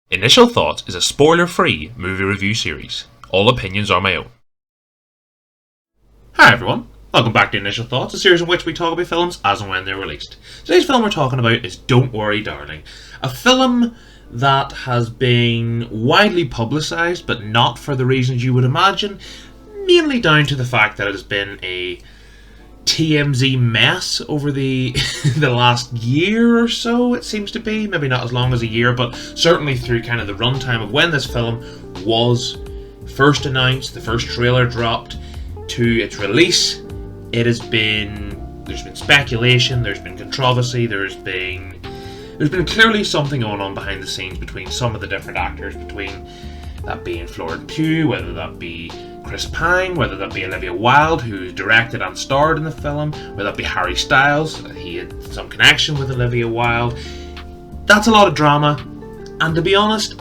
Initial Thoughts is a spoiler-free movie review series. All opinions are my own. Hi everyone, welcome back to Initial Thoughts, a series in which we talk about films as and when they're released. Today's film we're talking about is Don't Worry Darling, a film that has been widely publicised, but not for the reasons you would imagine, mainly down to the fact that it has been a TMZ mess over the the last year or so, it seems to be. Maybe not as long as a year, but certainly through kind of the runtime of when this film was first announced, the first trailer dropped, to its release. There's been speculation, there's been controversy, there's been clearly something going on behind the scenes between some of the different actors, between that being Florence Pugh, whether that be Chris Pine, whether that be Olivia Wilde, who directed and starred in the film, whether that be Harry Styles, he had some connection with Olivia Wilde. That's a lot of drama, and to be honest,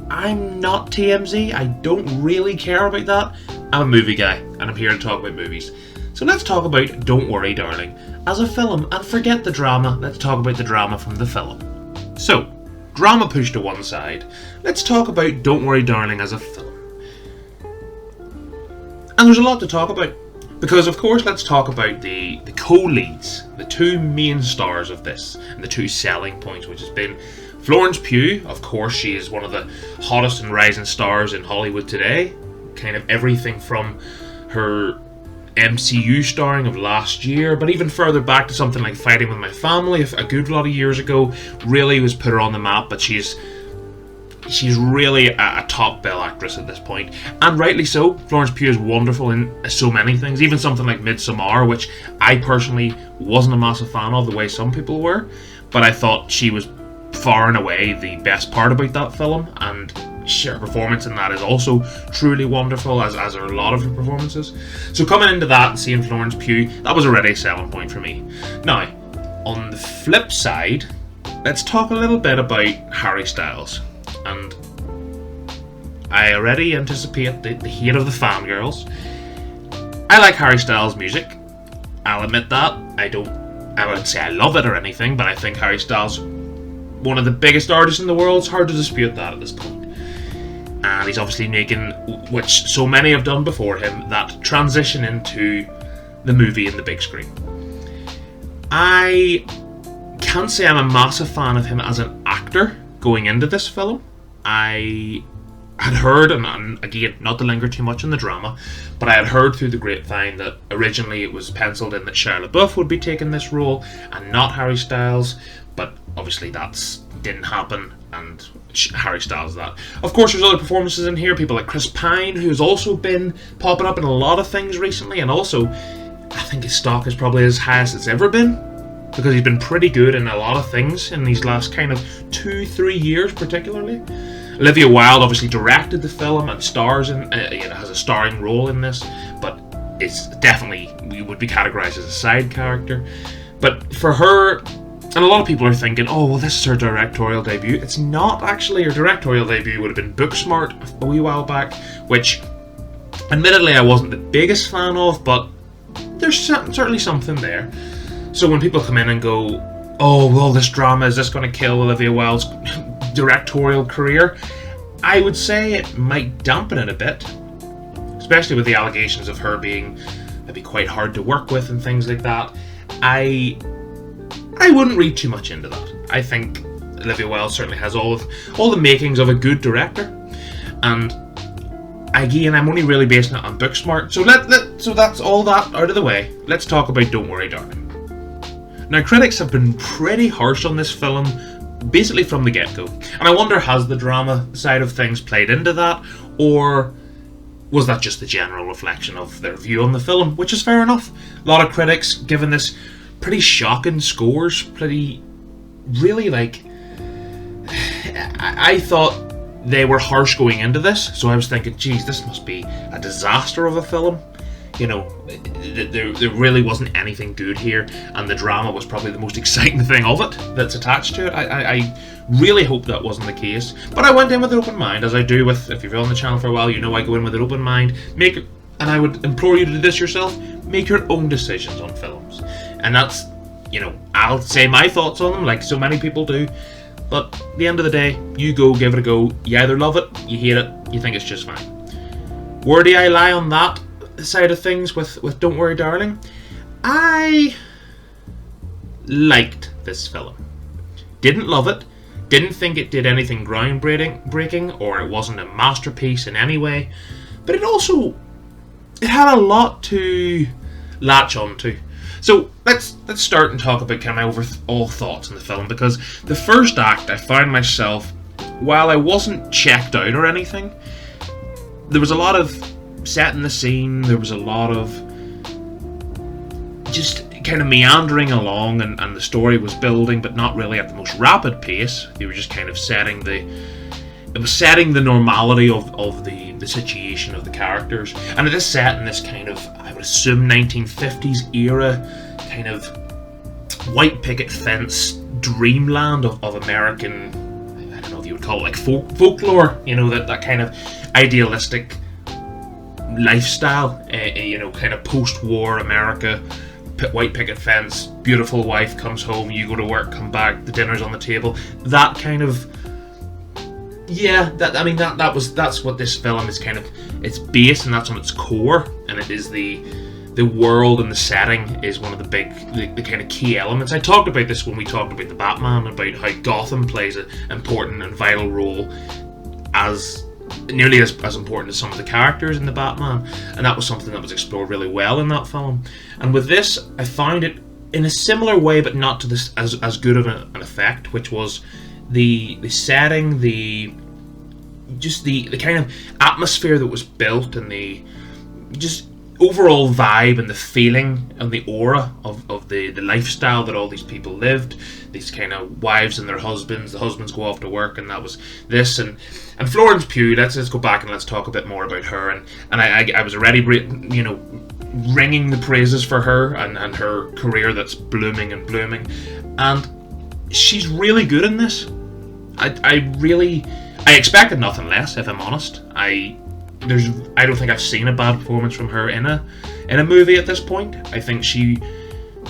I'm not TMZ, I don't really care about that. I'm a movie guy, and I'm here to talk about movies. So let's talk about Don't Worry Darling as a film, and forget the drama, let's talk about the drama from the film. So, drama pushed to one side, let's talk about Don't Worry Darling as a film. And there's a lot to talk about, because of course let's talk about the co-leads, the two main stars of this, and the two selling points, which has been Florence Pugh. Of course, she is one of the hottest and rising stars in Hollywood today, kind of everything from her MCU starring of last year, but even further back to something like Fighting With My Family a good lot of years ago, really was put her on the map, but she's really a top bill actress at this point, and rightly so. Florence Pugh is wonderful in so many things, even something like Midsommar, which I personally wasn't a massive fan of the way some people were, but I thought she was far and away the best part about that film, and her performance in that is also truly wonderful, as are a lot of her performances. So coming into that and seeing Florence Pugh, that was already a selling point for me. Now, on the flip side, let's talk a little bit about Harry Styles. And I already anticipate the hate of the fangirls. I like Harry Styles' music, I'll admit that. I wouldn't say I love it or anything, but I think Harry Styles, one of the biggest artists in the world. It's hard to dispute that at this point. And he's obviously making, which so many have done before him, that transition into the movie and the big screen. I can't say I'm a massive fan of him as an actor going into this film. I had heard, and again, not to linger too much on the drama, but I had heard through the grapevine that originally it was penciled in that Shia LaBeouf would be taking this role and not Harry Styles, but obviously that didn't happen, and Harry Styles that. Of course, there's other performances in here, people like Chris Pine, who's also been popping up in a lot of things recently, and also I think his stock is probably as high as it's ever been, because he's been pretty good in a lot of things in these last kind of 2-3 years particularly. Olivia Wilde obviously directed the film and stars in, has a starring role in this, but it's definitely, would be categorized as a side character. But for her, and a lot of people are thinking, oh well, this is her directorial debut. It's not actually. Her directorial debut would have been Booksmart a wee while back, which admittedly I wasn't the biggest fan of, but there's certainly something there. So when people come in and go, oh well, this drama, is this going to kill Olivia Wilde's directorial career? I would say it might dampen it a bit, especially with the allegations of her being maybe quite hard to work with and things like that. I wouldn't read too much into that. I think Olivia Wilde certainly has all the makings of a good director, and again, I'm only really basing it on Booksmart. So that's all that out of the way. Let's talk about Don't Worry Darling. Now, critics have been pretty harsh on this film, basically from the get-go. And I wonder, has the drama side of things played into that, or was that just the general reflection of their view on the film, which is fair enough. A lot of critics given this pretty shocking scores, really like, I thought they were harsh going into this, so I was thinking, geez, this must be a disaster of a film. You know, there really wasn't anything good here, and the drama was probably the most exciting thing of it that's attached to it. I really hope that wasn't the case, but I went in with an open mind, as I do with, if you've been on the channel for a while, you know I go in with an open mind. And I would implore you to do this yourself, make your own decisions on films. And that's, I'll say my thoughts on them, like so many people do, But at the end of the day, you go, give it a go. You either love it, you hate it, you think it's just fine. Where do I lie on that side of things with Don't Worry Darling? I liked this film. Didn't love it. Didn't think it did anything groundbreaking, or it wasn't a masterpiece in any way. But it had a lot to latch onto. So let's start and talk about kind of my overall thoughts on the film, because the first act I found myself, while I wasn't checked out or anything, there was a lot of setting the scene, there was a lot of just kind of meandering along, and the story was building, but not really at the most rapid pace. They were just kind of setting the normality of the situation of the characters. And it is set in this kind of, I would assume, 1950s era, kind of white picket fence dreamland of American, I don't know if you would call it like folklore, you know, that kind of idealistic lifestyle, you know, kind of post-war America, white picket fence, beautiful wife comes home, you go to work, come back, the dinner's on the table, that kind of, yeah, that's what this film is kind of, its base, and that's on its core, and it is the world and the setting is one of the big, the kind of key elements. I talked about this when we talked about the Batman, about how Gotham plays an important and vital role, as nearly as important as some of the characters in the Batman, and that was something that was explored really well in that film. And with this, I found it in a similar way, but not to this as good of an effect, which was the setting, the kind of atmosphere that was built, and the just overall vibe and the feeling and the aura of the lifestyle that all these people lived, these kind of wives and their husbands, the husbands go off to work, and that was this, and Florence Pugh, let's go back and let's talk a bit more about her, and I was already, you know, ringing the praises for her and her career that's blooming, and she's really good in this. I expected nothing less, if I'm honest. I don't think I've seen a bad performance from her in a movie at this point. I think she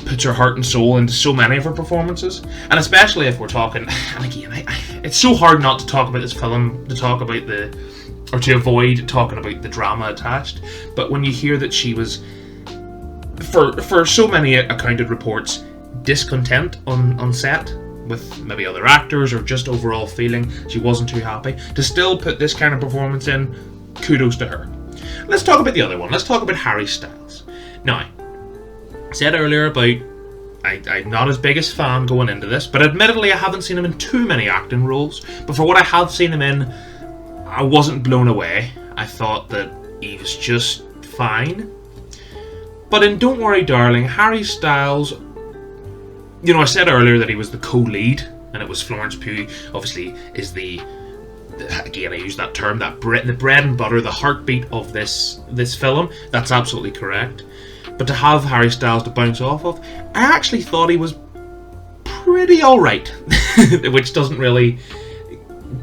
puts her heart and soul into so many of her performances, and especially if we're talking, and again, it's so hard not to talk about this film, to avoid talking about the drama attached, but when you hear that she was, for so many accounted reports, discontent on set with maybe other actors, or just overall feeling she wasn't too happy, to still put this kind of performance in, kudos to her. Let's talk about the other one. Let's talk about Harry Styles. Now, I said earlier about I'm not his biggest fan going into this, but admittedly I haven't seen him in too many acting roles, but for what I have seen him in, I wasn't blown away. I thought that he was just fine. But in Don't Worry Darling, Harry Styles, you know, I said earlier that he was the co-lead, and it was Florence Pugh, obviously, is again, I use that term, the bread and butter, the heartbeat of this film. That's absolutely correct. But to have Harry Styles to bounce off of, I actually thought he was pretty alright. Which doesn't really...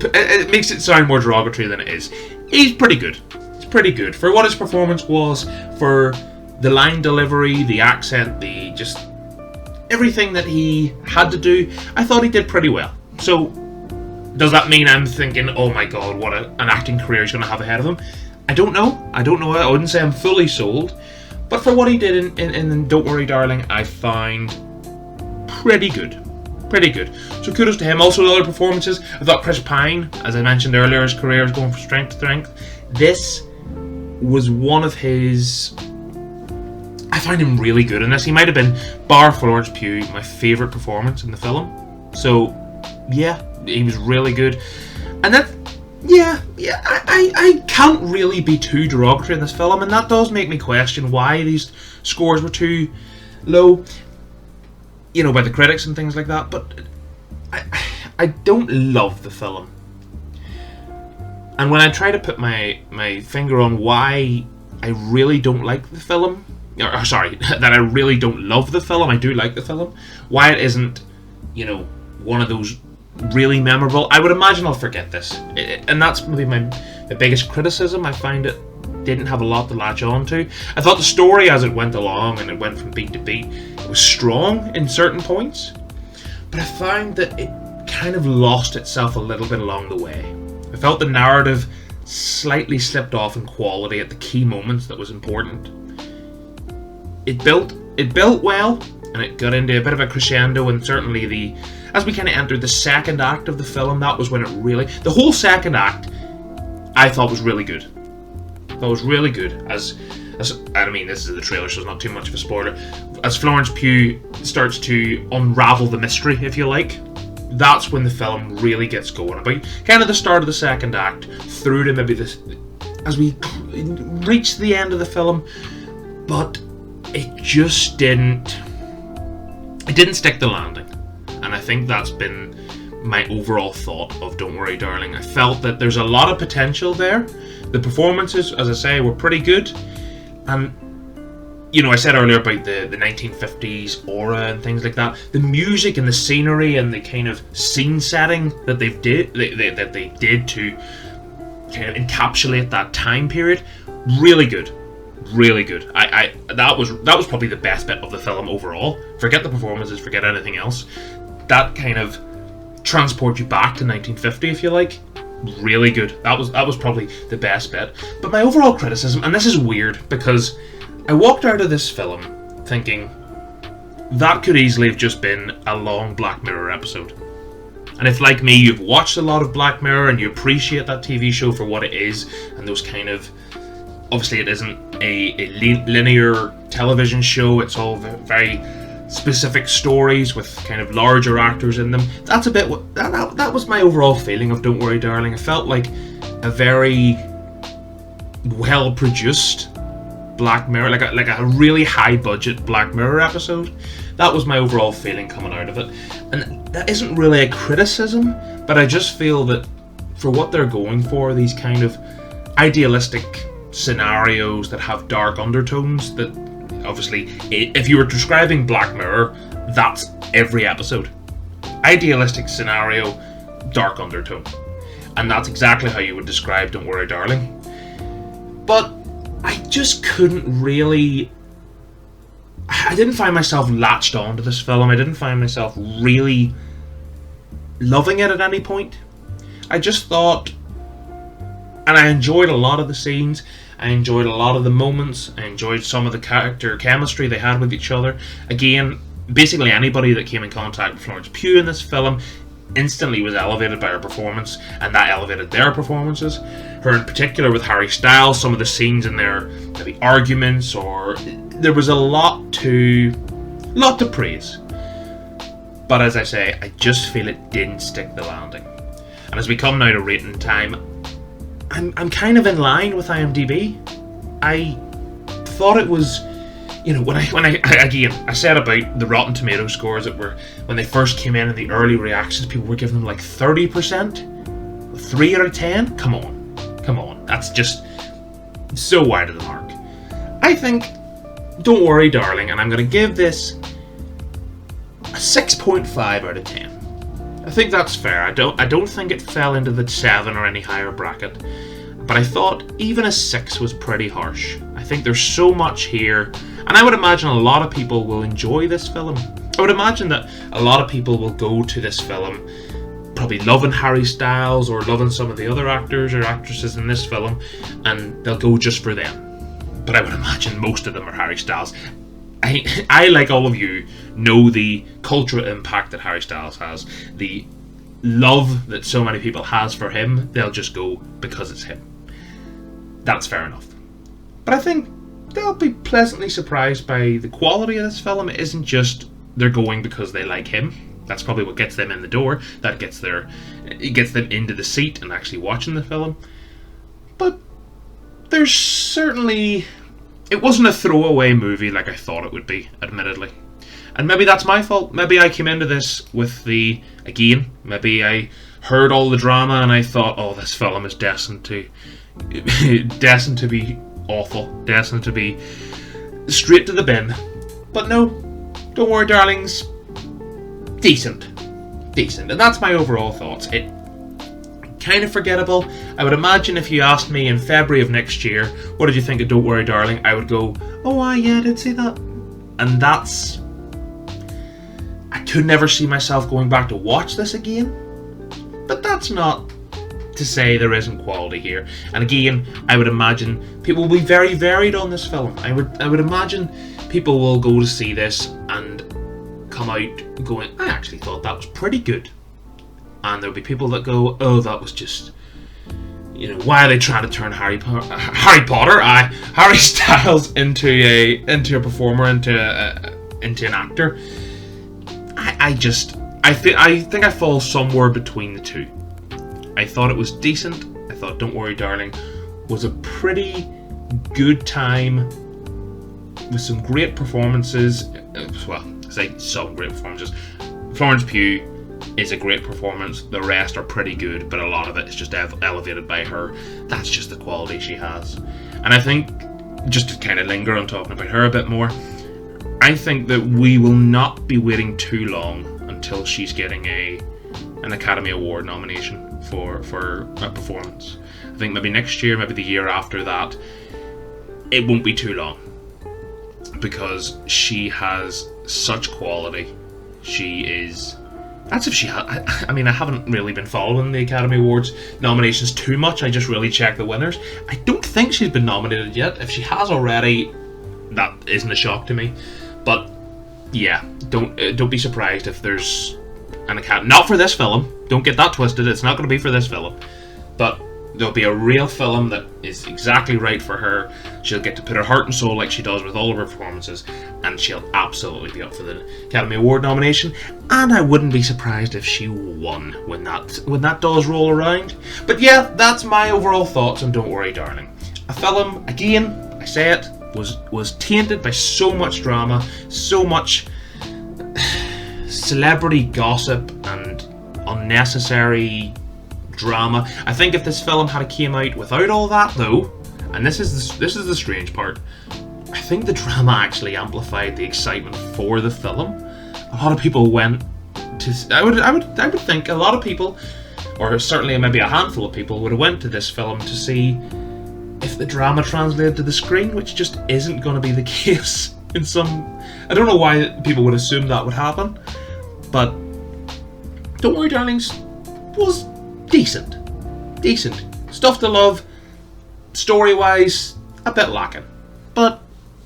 It makes it sound more derogatory than it is. He's pretty good. He's pretty good. For what his performance was, for the line delivery, the accent, the just... everything that he had to do, I thought he did pretty well. So, does that mean I'm thinking, oh my god, what an acting career he's going to have ahead of him? I don't know. I wouldn't say I'm fully sold. But for what he did in Don't Worry Darling, I find pretty good. Pretty good. So kudos to him. Also, the other performances, I thought Chris Pine, as I mentioned earlier, his career is going from strength to strength. This was one of his... I find him really good in this. He might have been, bar Florence Pugh, my favourite performance in the film. So, yeah, he was really good. And that, I can't really be too derogatory in this film, and that does make me question why these scores were too low, you know, by the critics and things like that. But I don't love the film. And when I try to put my finger on why I really don't like the film, or sorry, that I really don't love the film, I do like the film, why it isn't, you know, one of those really memorable, I would imagine I'll forget this. And that's maybe my biggest criticism. I find it didn't have a lot to latch on to. I thought the story as it went along, and it went from beat to beat, it was strong in certain points, but I found that it kind of lost itself a little bit along the way. I felt the narrative slightly slipped off in quality at the key moments that was important. It built well, and it got into a bit of a crescendo, and certainly as we kind of entered the second act of the film, that was when it really... The whole second act, I thought was really good. As I mean, this is the trailer, so it's not too much of a spoiler. As Florence Pugh starts to unravel the mystery, if you like, that's when the film really gets going. About kind of the start of the second act through to maybe this, as we reach the end of the film, but it just didn't stick the landing. And I think that's been my overall thought of Don't Worry Darling. I felt that there's a lot of potential there. The performances, as I say, were pretty good. And, you know, I said earlier about the 1950s aura and things like that. The music and the scenery and the kind of scene setting that they did to kind of encapsulate that time period, really good. Really good. That was probably the best bit of the film overall. Forget the performances, forget anything else. That kind of transports you back to 1950, if you like. Really good. That was probably the best bit. But my overall criticism, and this is weird because I walked out of this film thinking that could easily have just been a long Black Mirror episode. And if, like me, you've watched a lot of Black Mirror and you appreciate that TV show for what it is, and those kind of... Obviously, it isn't a linear television show. It's all very specific stories with kind of larger actors in them. That's a bit that was my overall feeling of Don't Worry Darling. I felt like a very well produced Black Mirror, like a really high budget Black Mirror episode. That was my overall feeling coming out of it, and that isn't really a criticism, but I just feel that for what they're going for, these kind of idealistic scenarios that have dark undertones, that obviously, if you were describing Black Mirror, that's every episode. Idealistic scenario, dark undertone. And that's exactly how you would describe Don't Worry Darling. But I just couldn't really... I didn't find myself latched onto this film. I didn't find myself really loving it at any point. I just thought... And I enjoyed a lot of the scenes. I enjoyed a lot of the moments. I enjoyed some of the character chemistry they had with each other. Again, basically anybody that came in contact with Florence Pugh in this film instantly was elevated by her performance, and that elevated their performances. Her in particular with Harry Styles, some of the scenes in there, maybe arguments, or there was a lot to praise. But as I say, I just feel it didn't stick the landing. And as we come now to rating time, I'm kind of in line with IMDb. I thought it was, you know, when I said about the Rotten Tomato scores that were, when they first came in the early reactions, people were giving them like 30%, 3 out of 10. Come on, that's just so wide of the mark. I think Don't Worry Darling, and I'm going to give this a 6.5 out of 10. I think that's fair. I don't think it fell into the 7 or any higher bracket, but I thought even a 6 was pretty harsh. I think there's so much here, and I would imagine a lot of people will enjoy this film. I would imagine that a lot of people will go to this film probably loving Harry Styles or loving some of the other actors or actresses in this film, and they'll go just for them. But I would imagine most of them are Harry Styles. I, like all of you, know the cultural impact that Harry Styles has, the love that so many people has for him. They'll just go because it's him. That's fair enough. But I think they'll be pleasantly surprised by the quality of this film. It isn't just they're going because they like him. That's probably what gets them in the door. It gets them into the seat and actually watching the film. But there's certainly... It wasn't a throwaway movie like I thought it would be, admittedly. And maybe that's my fault. Maybe I came into this with maybe I heard all the drama and I thought, oh, this film is destined to be awful, destined to be straight to the bin. But no, Don't Worry Darling's decent. And that's my overall thoughts. It kind of forgettable. I would imagine if you asked me in February of next year, what did you think of Don't Worry Darling, I would go, oh yeah, I did see that. And that's... I could never see myself going back to watch this again. But that's not to say there isn't quality here. And again, I would imagine people will be very varied on this film. I would imagine people will go to see this and come out going, I actually thought that was pretty good. And there'll be people that go, oh, that was just, why are they trying to turn Harry Styles into a performer, into an actor? I think I fall somewhere between the two. I thought it was decent. I thought Don't Worry Darling was a pretty good time with some great performances. Well, I say some great performances. Florence Pugh is a great performance. The rest are pretty good, but a lot of it is just elevated by her. That's just the quality she has. And I think, just to kind of linger on talking about her a bit more, I think that we will not be waiting too long until she's getting an Academy Award nomination for a performance. I think maybe next year, maybe the year after that. It won't be too long, because she has such quality. She is... That's if she had... I mean, I haven't really been following the Academy Awards nominations too much. I just really check the winners. I don't think she's been nominated yet. If she has already, that isn't a shock to me. But yeah, don't be surprised if there's an Academy... Not for this film. Don't get that twisted. It's not going to be for this film. But there'll be a real film that is exactly right for her. She'll get to put her heart and soul like she does with all of her performances, and she'll absolutely be up for the Academy Award nomination. And I wouldn't be surprised if she won when that does roll around. But yeah, that's my overall thoughts on Don't Worry Darling. A film, again, I say it, was tainted by so much drama, so much celebrity gossip and unnecessary drama. I think if this film had came out without all that, though, and this is the strange part, I think the drama actually amplified the excitement for the film. A lot of people went to... I would think a lot of people, or certainly maybe a handful of people, would have went to this film to see if the drama translated to the screen, which just isn't going to be the case in some... I don't know why people would assume that would happen, but Don't Worry Darlings was decent. Stuff to love. Story-wise, a bit lacking, but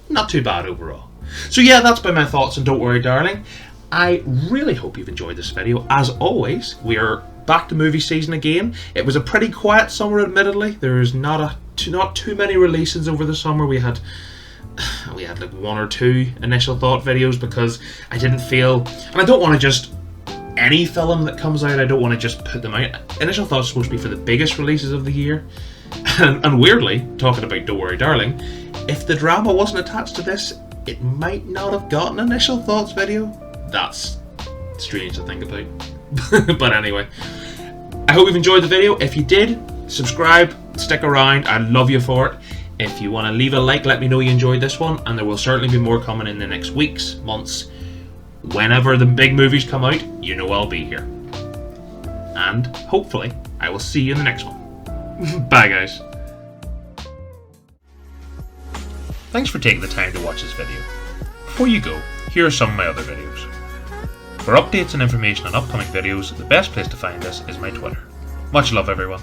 not too bad overall. So yeah, that's been my thoughts on Don't Worry Darling. I really hope you've enjoyed this video. As always, we are back to movie season again. It was a pretty quiet summer, admittedly. There's not too many releases over the summer. We had like one or two initial thought videos because I didn't feel, and I don't want to just any film that comes out, I don't want to just put them out. Initial Thoughts supposed to be for the biggest releases of the year, and weirdly, talking about Don't Worry Darling, if the drama wasn't attached to this, it might not have got an Initial Thoughts video. That's strange to think about. But anyway, I hope you've enjoyed the video. If you did, subscribe, stick around, I'd love you for it. If you want to leave a like, let me know you enjoyed this one, and there will certainly be more coming in the next weeks, months. Whenever the big movies come out, you know I'll be here. And hopefully, I will see you in the next one. Bye guys. Thanks for taking the time to watch this video. Before you go, here are some of my other videos. For updates and information on upcoming videos, the best place to find us is my Twitter. Much love everyone.